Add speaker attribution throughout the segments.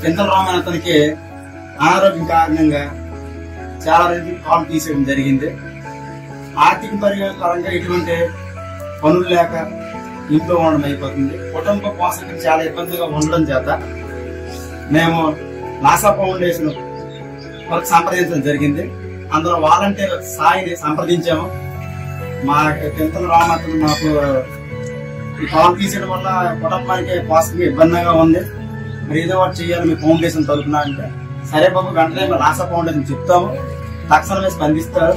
Speaker 1: కిందల రామన్ అతనికి అనారోగ్యం కారణంగా చాలా రోజులు కాలు తీసేయడం జరిగింది. ఆర్థిక పరంగా ఎటువంటి పనులు లేక ఇంట్లో ఉండడం అయిపోతుంది. కుటుంబ పోషకులు చాలా ఇబ్బందిగా ఉండడం చేత మేము లాసా ఫౌండేషన్ వరకు సంప్రదించడం జరిగింది. అందులో వాలంటీర్ సాయిని సంప్రదించాము. మా కింతల రామతను మాకు ఈ కాలు తీసేయడం వల్ల కుటుంబానికి పోషకంగా ఇబ్బందిగా ఉంది, మరి ఏదో ఒకటి చేయాలి మీ ఫౌండేషన్ తరఫున అంటే, సరే బాబు వెంటనే మేము లాసా ఫౌండేషన్ చెప్తాము, తక్షణమే స్పందిస్తారు,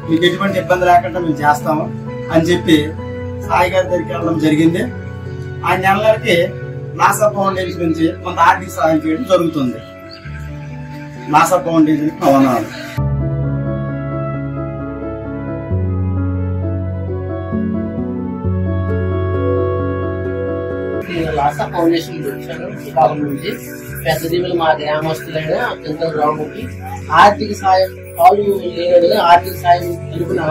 Speaker 1: మీకు ఎటువంటి ఇబ్బంది లేకుండా మేము చేస్తాము అని చెప్పి సాయి గారి దగ్గరికి వెళ్ళడం జరిగింది. ఆ నెలలకి లాసా ఫౌండేషన్ నుంచి కొంత ఆర్థిక సహాయం చేయడం జరుగుతుంది. లాసా ఫౌండేషన్ అవనాలు.
Speaker 2: లాసా ఫౌండేషన్ వచ్చాను శ్రీకాకుళం నుంచి. పెద్ద దీవులు మా గ్రామస్తులైన కింతల రాముకి ఆర్థిక సాయం కాలు లేని ఆర్థిక సాయం తరపున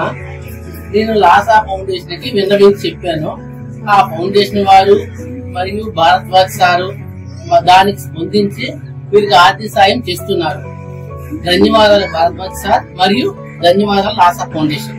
Speaker 2: నేను లాసా ఫౌండేషన్ కి విన్నవించి చెప్పాను. ఆ ఫౌండేషన్ వారు మరియు భారద్వాజ్ సారు దానికి స్పందించి వీరికి ఆర్థిక సాయం చేస్తున్నారు. ధన్యవాదాలు భారద్వాజ్ సార్ మరియు ధన్యవాదాలు లాసా foundation.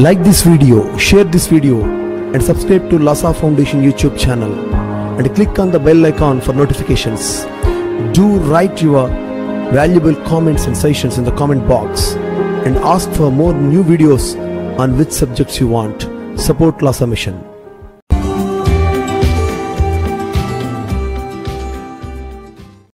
Speaker 3: Like this video, share this video and subscribe to Lhasa Foundation YouTube channel and click on the bell icon for notifications. Do write your valuable comments and suggestions in the comment box and ask for more new videos on which subjects you want. Support Lhasa Mission.